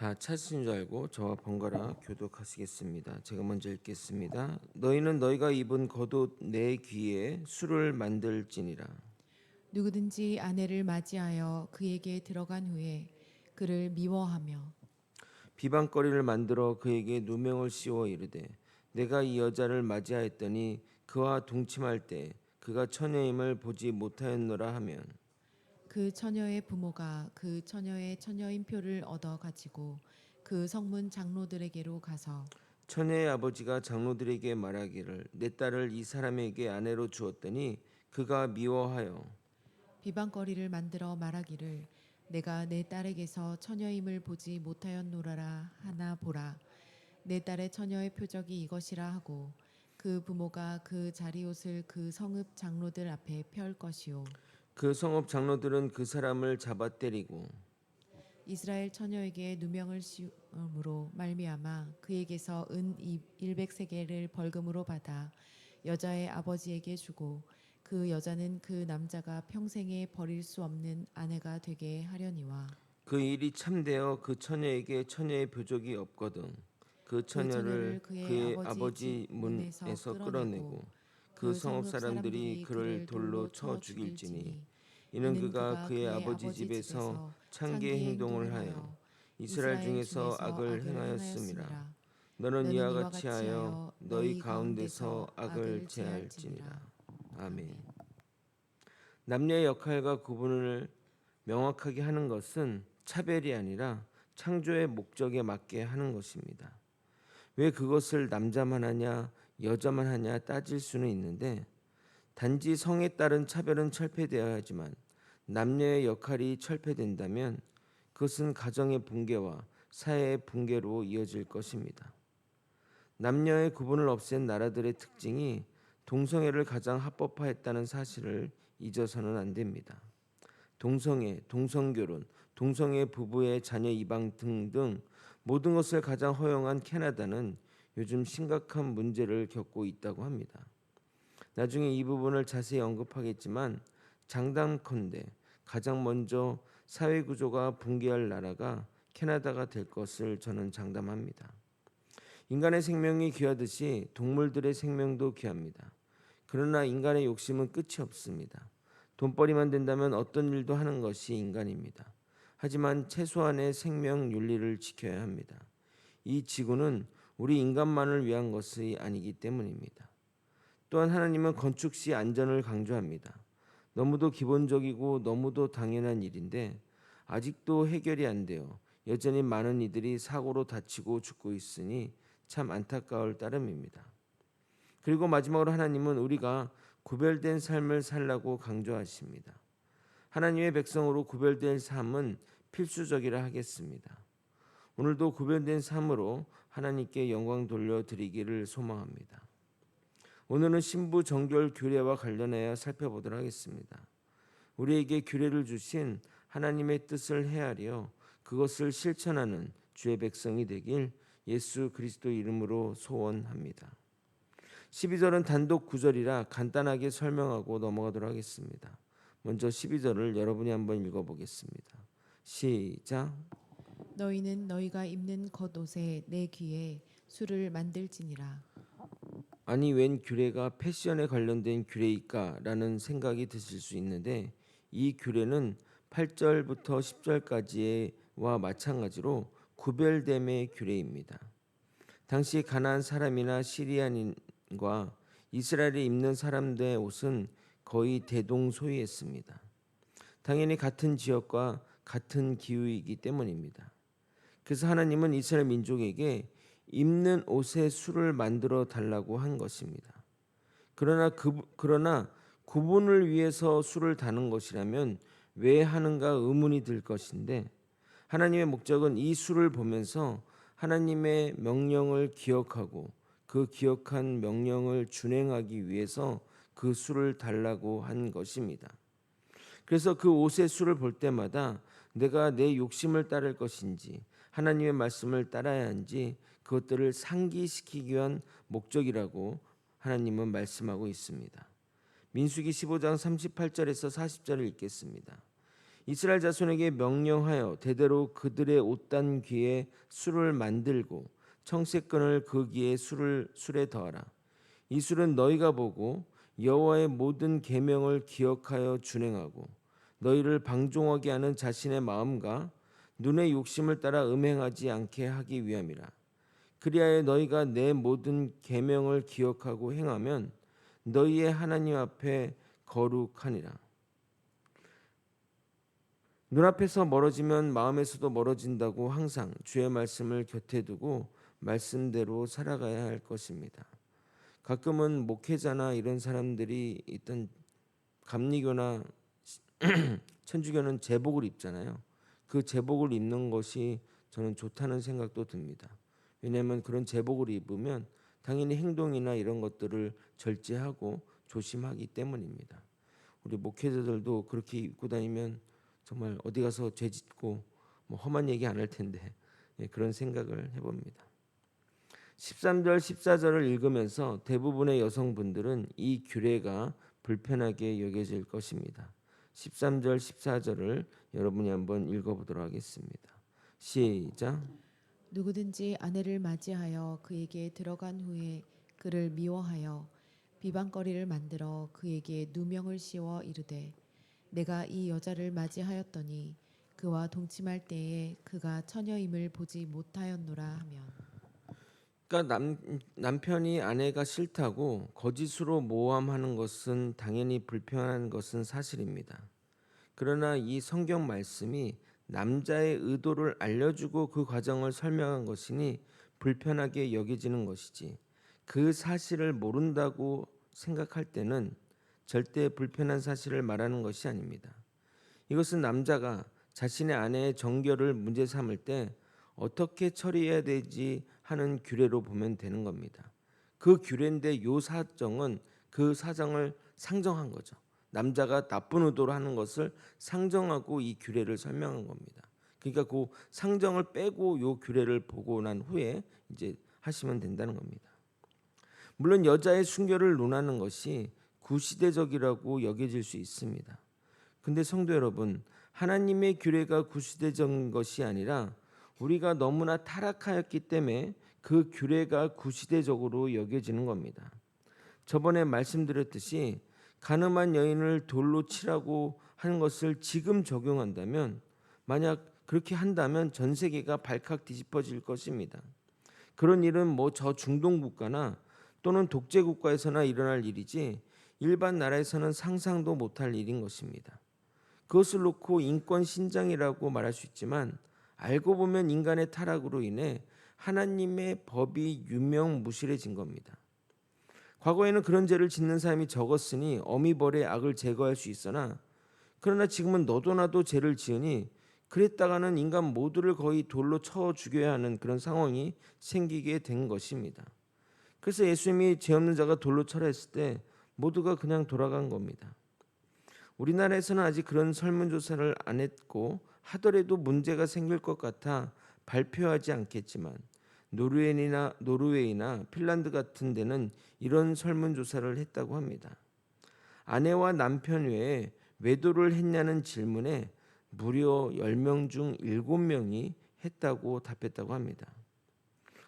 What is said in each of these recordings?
다 찾으신 줄 알고 저와 번갈아 교독하시겠습니다. 제가 먼저 읽겠습니다. 너희는 너희가 입은 겉옷 내 귀에 술을 만들지니라. 누구든지 아내를 맞이하여 그에게 들어간 후에 그를 미워하며 비방거리를 만들어 그에게 누명을 씌워 이르되 내가 이 여자를 맞이하였더니 그와 동침할 때 그가 처녀임을 보지 못하였노라 하면 그 처녀의 부모가 그 처녀의 처녀인표를 얻어 가지고 그 성문 장로들에게로 가서 처녀의 아버지가 장로들에게 말하기를 내 딸을 이 사람에게 아내로 주었더니 그가 미워하여 비방거리를 만들어 말하기를 내가 내 딸에게서 처녀임을 보지 못하였노라 하나 보라 내 딸의 처녀의 표적이 이것이라 하고 그 부모가 그 자리옷을 그 성읍 장로들 앞에 펼 것이요 그 성읍 장로들은 그 사람을 잡아 때리고 이스라엘 처녀에게 누명을 씌움으로 말미암아 그에게서 은 100세겔을 벌금으로 받아 여자의 아버지에게 주고 그 여자는 그 남자가 평생에 버릴 수 없는 아내가 되게 하려니와 그 일이 참되어 그 처녀에게 처녀의 표적이 없거든 그 그 처녀를 처녀를 그의 그의 아버지 집 아버지 문에서 문에서 끌어내고 끌어내고 그 그 성읍 성읍 사람들이 사람들이 그를 그를 돌로 돌로 쳐 쳐 죽일지니 죽일지니 이는 이는 그가 그가 그의 그의 아버지 아버지 집에서 집에서 창기의 창기의 행동을 행동을 하여 하여 이스라엘 이스라엘 중에서 중에서 악을 악을 행하였음이라 행하였음이라 너는 너는 이와 이와 같이 같이 하여 하여 너희 너희 가운데서 가운데서 악을 악을 제할지니라. 제할지니라. 아멘. 아멘. 남녀의 역할과 구분을 명확하게 하는 것은 차별이 아니라 창조의 목적에 맞게 하는 것입니다. 왜 그것을 남자만 하냐 여자만 하냐 따질 수는 있는데 단지 성에 따른 차별은 철폐되어야 하지만 남녀의 역할이 철폐된다면 그것은 가정의 붕괴와 사회의 붕괴로 이어질 것입니다. 남녀의 구분을 없앤 나라들의 특징이 동성애를 가장 합법화했다는 사실을 잊어서는 안 됩니다. 동성애, 동성결혼, 동성애 부부의 자녀 입양 등등 모든 것을 가장 허용한 캐나다는 요즘 심각한 문제를 겪고 있다고 합니다. 나중에 이 부분을 자세히 언급하겠지만 장담컨대 가장 먼저 사회 구조가 붕괴할 나라가 캐나다가 될 것을 저는 장담합니다. 인간의 생명이 귀하듯이 동물들의 생명도 귀합니다. 그러나 인간의 욕심은 끝이 없습니다. 돈벌이만 된다면 어떤 일도 하는 것이 인간입니다. 하지만 최소한의 생명 윤리를 지켜야 합니다. 이 지구는 우리 인간만을 위한 것이 아니기 때문입니다. 또한 하나님은 건축 시 안전을 강조합니다. 너무도 기본적이고 너무도 당연한 일인데 아직도 해결이 안 되어 여전히 많은 이들이 사고로 다치고 죽고 있으니 참 안타까울 따름입니다. 그리고 마지막으로 하나님은 우리가 구별된 삶을 살라고 강조하십니다. 하나님의 백성으로 구별된 삶은 필수적이라 하겠습니다. 오늘도 구별된 삶으로 하나님께 영광 돌려드리기를 소망합니다. 오늘은 신부 정결 규례와 관련하여 살펴보도록 하겠습니다. 우리에게 규례를 주신 하나님의 뜻을 헤아려 그것을 실천하는 주의 백성이 되길 예수 그리스도 이름으로 소원합니다. 12절은 단독 구절이라 간단하게 설명하고 넘어가도록 하겠습니다. 먼저 12절을 여러분이 한번 읽어보겠습니다. 시작. 너희는 너희가 입는 겉옷에 내 귀에 술을 만들지니라. 아니 웬 규례가 패션에 관련된 규례일까라는 생각이 드실 수 있는데 이 규례는 8절부터 10절까지와 마찬가지로 구별됨의 규례입니다. 당시 가나안 사람이나 시리안인과 이스라엘에 입는 사람들의 옷은 거의 대동소이했습니다. 당연히 같은 지역과 같은 기후이기 때문입니다. 그래서 하나님은 이스라엘 민족에게 입는 옷에 술을 만들어 달라고 한 것입니다. 그러나 구분을 위해서 술을 다는 것이라면 왜 하는가 의문이 들 것인데 하나님의 목적은 이 술을 보면서 하나님의 명령을 기억하고 그 기억한 명령을 준행하기 위해서 그 술을 달라고 한 것입니다. 그래서 그 옷의 수를 볼 때마다 내가 내 욕심을 따를 것인지 하나님의 말씀을 따라야 하는지 그것들을 상기시키기 위한 목적이라고 하나님은 말씀하고 있습니다. 민수기 15장 38절에서 40절을 읽겠습니다. 이스라엘 자손에게 명령하여 대대로 그들의 옷단 귀에 술을 만들고 청색끈을 그 귀에 술에 더하라. 이 술은 너희가 보고 여호와의 모든 계명을 기억하여 준행하고 너희를 방종하게 하는 자신의 마음과 눈의 욕심을 따라 음행하지 않게 하기 위함이라. 그리하여 너희가 내 모든 계명을 기억하고 행하면 너희의 하나님 앞에 거룩하니라. 눈앞에서 멀어지면 마음에서도 멀어진다고 항상 주의 말씀을 곁에 두고 말씀대로 살아가야 할 것입니다. 가끔은 목회자나 이런 사람들이 있던 감리교나 천주교는 제복을 입잖아요. 그 제복을 입는 것이 저는 좋다는 생각도 듭니다. 왜냐하면 그런 제복을 입으면 당연히 행동이나 이런 것들을 절제하고 조심하기 때문입니다. 우리 목회자들도 그렇게 입고 다니면 정말 어디 가서 죄 짓고 뭐 험한 얘기 안 할 텐데 그런 생각을 해봅니다. 13절 14절을 읽으면서 대부분의 여성분들은 이 규례가 불편하게 여겨질 것입니다. 13절 14절을 여러분이 한번 읽어보도록 하겠습니다. 시작. 누구든지 아내를 맞이하여 그에게 들어간 후에 그를 미워하여 비방거리를 만들어 그에게 누명을 씌워 이르되 내가 이 여자를 맞이하였더니 그와 동침할 때에 그가 처녀임을 보지 못하였노라 하면. 그러니까 남편이 아내가 싫다고 거짓으로 모함하는 것은 당연히 불편한 것은 사실입니다. 그러나 이 성경 말씀이 남자의 의도를 알려주고 그 과정을 설명한 것이니 불편하게 여겨지는 것이지, 그 사실을 모른다고 생각할 때는 절대 불편한 사실을 말하는 것이 아닙니다. 이것은 남자가 자신의 아내의 정결을 문제 삼을 때 어떻게 처리해야 되지 하는 규례로 보면 되는 겁니다. 그 규례인데 요 사정은 그 사정을 상정한 거죠. 남자가 나쁜 의도로 하는 것을 상정하고 이 규례를 설명한 겁니다. 그러니까 그 상정을 빼고 요 규례를 보고 난 후에 이제 하시면 된다는 겁니다. 물론 여자의 순결을 논하는 것이 구시대적이라고 여겨질 수 있습니다. 근데 성도 여러분, 하나님의 규례가 구시대적인 것이 아니라 우리가 너무나 타락하였기 때문에 그 규례가 구시대적으로 여겨지는 겁니다. 저번에 말씀드렸듯이 가늠한 여인을 돌로 치라고 하는 것을 지금 적용한다면, 만약 그렇게 한다면 전 세계가 발칵 뒤집어질 것입니다. 그런 일은 뭐 저 중동 국가나 또는 독재 국가에서나 일어날 일이지 일반 나라에서는 상상도 못할 일인 것입니다. 그것을 놓고 인권 신장이라고 말할 수 있지만 알고 보면 인간의 타락으로 인해 하나님의 법이 유명무실해진 겁니다. 과거에는 그런 죄를 짓는 사람이 적었으니 어미벌의 악을 제거할 수 있으나, 그러나 지금은 너도 나도 죄를 지으니 그랬다가는 인간 모두를 거의 돌로 쳐 죽여야 하는 그런 상황이 생기게 된 것입니다. 그래서 예수님이 죄 없는 자가 돌로 쳐라 했을 때 모두가 그냥 돌아간 겁니다. 우리나라에서는 아직 그런 설문조사를 안 했고 하더라도 문제가 생길 것 같아 발표하지 않겠지만 노르웨이나 핀란드 같은 데는 이런 설문조사를 했다고 합니다. 아내와 남편 외에 외도를 했냐는 질문에 무려 10명 중 7명이 했다고 답했다고 합니다.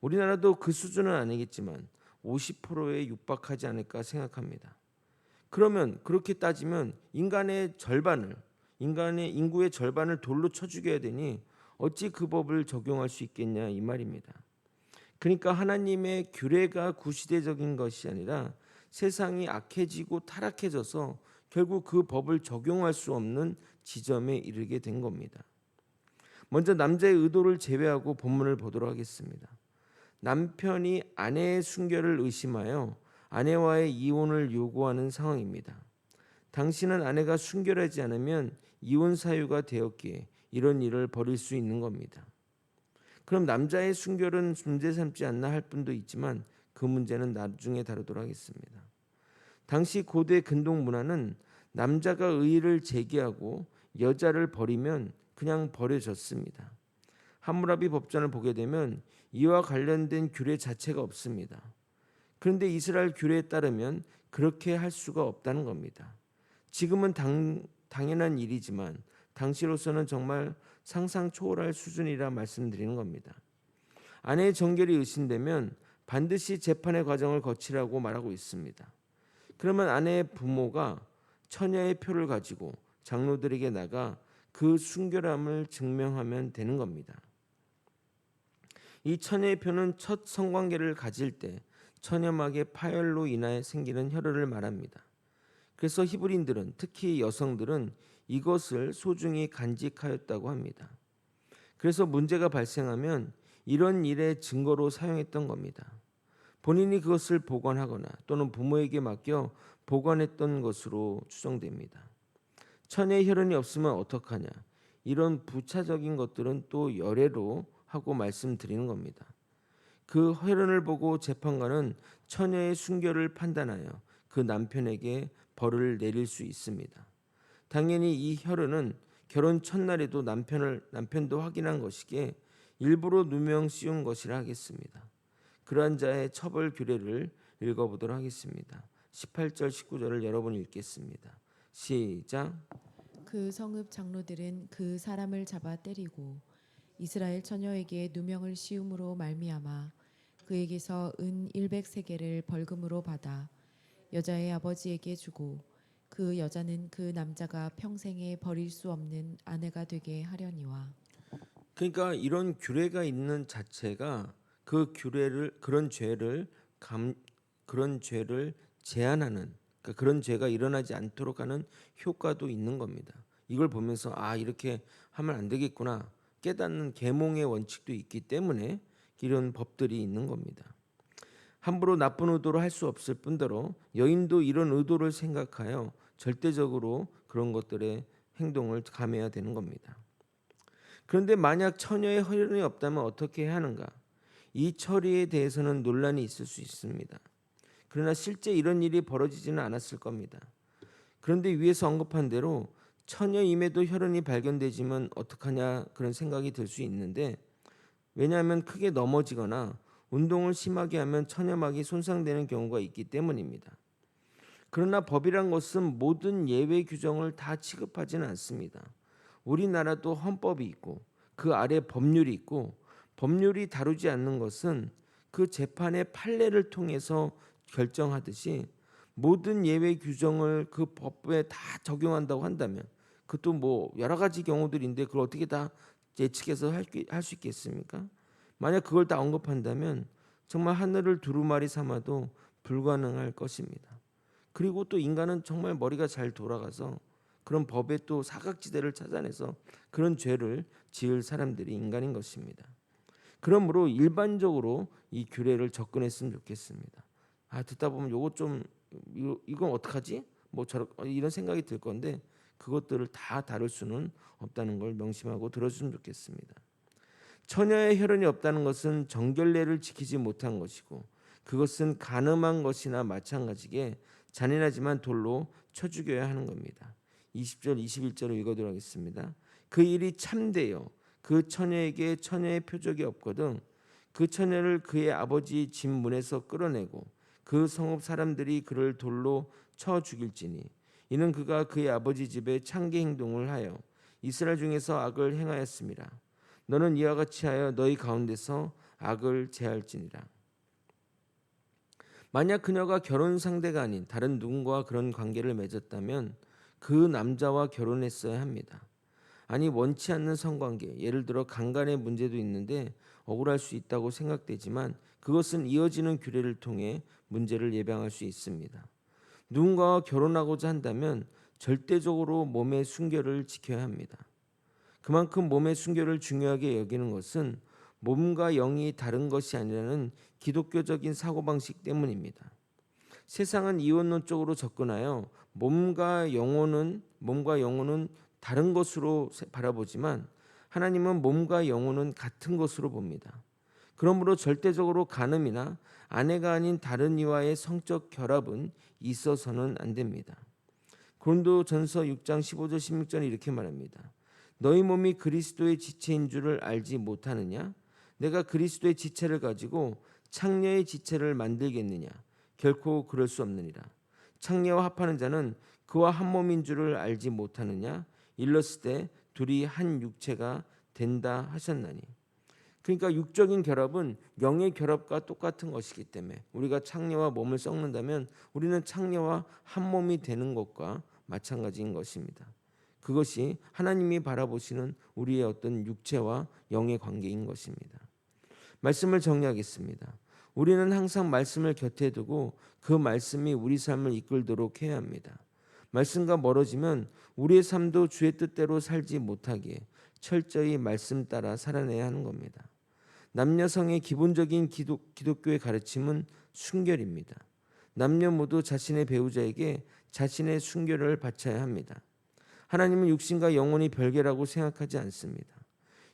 우리나라도 그 수준은 아니겠지만 50%에 육박하지 않을까 생각합니다. 그러면 그렇게 따지면 인간의 인구의 절반을 돌로 쳐 죽여야 되니 어찌 그 법을 적용할 수 있겠냐 이 말입니다. 그러니까 하나님의 규례가 구시대적인 것이 아니라 세상이 악해지고 타락해져서 결국 그 법을 적용할 수 없는 지점에 이르게 된 겁니다. 먼저 남자의 의도를 제외하고 본문을 보도록 하겠습니다. 남편이 아내의 순결을 의심하여 아내와의 이혼을 요구하는 상황입니다. 당신은 아내가 순결하지 않으면 이혼 사유가 되었기에 이런 일을 벌일 수 있는 겁니다. 그럼 남자의 순결은 문제 삼지 않나 할 분도 있지만 그 문제는 나중에 다루도록 하겠습니다. 당시 고대 근동 문화는 남자가 의의를 제기하고 여자를 버리면 그냥 버려졌습니다. 함무라비 법전을 보게 되면 이와 관련된 규례 자체가 없습니다. 그런데 이스라엘 규례에 따르면 그렇게 할 수가 없다는 겁니다. 지금은 당연한 일이지만 당시로서는 정말 상상 초월할 수준이라 말씀드리는 겁니다. 아내의 정결이 의심되면 반드시 재판의 과정을 거치라고 말하고 있습니다. 그러면 아내의 부모가 처녀의 표를 가지고 장로들에게 나가 그 순결함을 증명하면 되는 겁니다. 이 처녀의 표는 첫 성관계를 가질 때 처녀막의 파열로 인하여 생기는 혈흔을 말합니다. 그래서 히브리인들은, 특히 여성들은 이것을 소중히 간직하였다고 합니다. 그래서 문제가 발생하면 이런 일의 증거로 사용했던 겁니다. 본인이 그것을 보관하거나 또는 부모에게 맡겨 보관했던 것으로 추정됩니다. 처녀의 혈흔이 없으면 어떡하냐? 이런 부차적인 것들은 또 열애로 하고 말씀드리는 겁니다. 그 혈흔을 보고 재판관은 처녀의 순결을 판단하여 그 남편에게 벌을 내릴 수 있습니다. 당연히 이 혈흔은 결혼 첫날에도 남편도 확인한 것이기에 일부러 누명 씌운 것이라 하겠습니다. 그러한 자의 처벌 규례를 읽어보도록 하겠습니다. 18절 19절을 여러분 읽겠습니다. 시작. 그 성읍 장로들은 그 사람을 잡아 때리고 이스라엘 처녀에게 누명을 씌움으로 말미암아 그에게서 은 100세겔을 벌금으로 받아 여자의 아버지에게 주고 그 여자는 그 남자가 평생에 버릴 수 없는 아내가 되게 하려니와. 그러니까 이런 규례가 있는 자체가 그 규례를 그런 죄를 제한하는, 그러니까 그런 죄가 일어나지 않도록 하는 효과도 있는 겁니다. 이걸 보면서 아, 이렇게 하면 안 되겠구나 깨닫는 계몽의 원칙도 있기 때문에 이런 법들이 있는 겁니다. 함부로 나쁜 의도로 할 수 없을 뿐더러 여인도 이런 의도를 생각하여 절대적으로 그런 것들의 행동을 감해야 되는 겁니다. 그런데 만약 처녀의 혈흔이 없다면 어떻게 해야 하는가? 이 처리에 대해서는 논란이 있을 수 있습니다. 그러나 실제 이런 일이 벌어지지는 않았을 겁니다. 그런데 위에서 언급한 대로 처녀임에도 혈흔이 발견되지면 어떡하냐 그런 생각이 들 수 있는데, 왜냐하면 크게 넘어지거나 운동을 심하게 하면 처녀막이 손상되는 경우가 있기 때문입니다. 그러나 법이란 것은 모든 예외 규정을 다 취급하지는 않습니다. 우리나라도 헌법이 있고 그 아래 법률이 있고, 법률이 다루지 않는 것은 그 재판의 판례를 통해서 결정하듯이 모든 예외 규정을 그 법에 다 적용한다고 한다면, 그것도 뭐 여러 가지 경우들인데 그걸 어떻게 다 예측해서 할 수 있겠습니까? 만약 그걸 다 언급한다면 정말 하늘을 두루마리 삼아도 불가능할 것입니다. 그리고 또 인간은 정말 머리가 잘 돌아가서 그런 법에 또 사각지대를 찾아내서 그런 죄를 지을 사람들이 인간인 것입니다. 그러므로 일반적으로 이 규례를 접근했으면 좋겠습니다. 아, 듣다 보면 요거 좀 이건 어떡하지? 뭐 저런 이런 생각이 들 건데 그것들을 다 다룰 수는 없다는 걸 명심하고 들어주면 좋겠습니다. 처녀의 혈흔이 없다는 것은 정결례를 지키지 못한 것이고 그것은 간음한 것이나 마찬가지게 잔인하지만 돌로 쳐 죽여야 하는 겁니다. 20절 21절을 읽어드리도록 하겠습니다. 그 일이 참되어 그 처녀에게 처녀의 표적이 없거든 그 처녀를 그의 아버지 집 문에서 끌어내고 그 성읍 사람들이 그를 돌로 쳐 죽일지니 이는 그가 그의 아버지 집에 창기 행동을 하여 이스라엘 중에서 악을 행하였음이라. 너는 이와 같이 하여 너희 가운데서 악을 제할지니라. 만약 그녀가 결혼 상대가 아닌 다른 누군가와 그런 관계를 맺었다면 그 남자와 결혼했어야 합니다. 아니 원치 않는 성관계, 예를 들어 강간의 문제도 있는데 억울할 수 있다고 생각되지만 그것은 이어지는 규례를 통해 문제를 예방할 수 있습니다. 누군가와 결혼하고자 한다면 절대적으로 몸의 순결을 지켜야 합니다. 그만큼 몸의 순결을 중요하게 여기는 것은 몸과 영이 다른 것이 아니라는 기독교적인 사고방식 때문입니다. 세상은 이원론적으로 접근하여 몸과 영혼은 다른 것으로 바라보지만 하나님은 몸과 영혼은 같은 것으로 봅니다. 그러므로 절대적으로 간음이나 아내가 아닌 다른 이와의 성적 결합은 있어서는 안 됩니다. 고린도전서 6장 15절 16절에 이렇게 말합니다. 너희 몸이 그리스도의 지체인 줄을 알지 못하느냐? 내가 그리스도의 지체를 가지고 창녀의 지체를 만들겠느냐? 결코 그럴 수 없느니라. 창녀와 합하는 자는 그와 한 몸인 줄을 알지 못하느냐? 일렀을 때 둘이 한 육체가 된다 하셨나니. 그러니까 육적인 결합은 영의 결합과 똑같은 것이기 때문에 우리가 창녀와 몸을 썩는다면 우리는 창녀와 한 몸이 되는 것과 마찬가지인 것입니다. 그것이 하나님이 바라보시는 우리의 어떤 육체와 영의 관계인 것입니다. 말씀을 정리하겠습니다. 우리는 항상 말씀을 곁에 두고 그 말씀이 우리 삶을 이끌도록 해야 합니다. 말씀과 멀어지면 우리의 삶도 주의 뜻대로 살지 못하기에 철저히 말씀 따라 살아내야 하는 겁니다. 남녀성의 기본적인 기독교의 가르침은 순결입니다. 남녀 모두 자신의 배우자에게 자신의 순결을 바쳐야 합니다. 하나님은 육신과 영혼이 별개라고 생각하지 않습니다.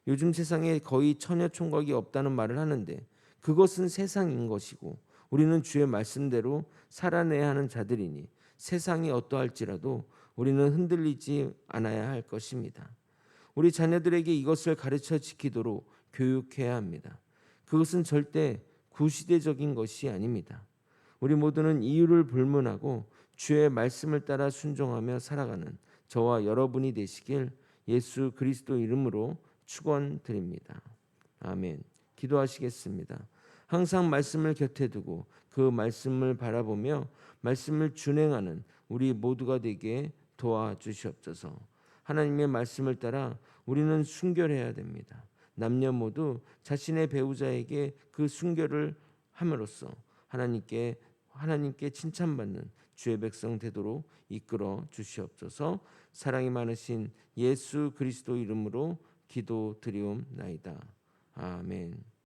요즘 세상에 거의 처녀 총각이 없다는 말을 하는데 그것은 세상인 것이고 우리는 주의 말씀대로 살아내야 하는 자들이니 세상이 어떠할지라도 우리는 흔들리지 않아야 할 것입니다. 우리 자녀들에게 이것을 가르쳐 지키도록 교육해야 합니다. 그것은 절대 구시대적인 것이 아닙니다. 우리 모두는 이유를 불문하고 주의 말씀을 따라 순종하며 살아가는 저와 여러분이 되시길 예수 그리스도 이름으로 축원드립니다. 아멘. 기도하시겠습니다. 항상 말씀을 곁에 두고 그 말씀을 바라보며 말씀을 준행하는 우리 모두가 되게 도와주시옵소서. 하나님의 말씀을 따라 우리는 순결해야 됩니다. 남녀 모두 자신의 배우자에게 그 순결을 함으로써 하나님께 칭찬받는 주의 백성 되도록 이끌어 주시옵소서. 사랑이 많으신 예수 그리스도 이름으로 기도드리옵나이다. 아멘.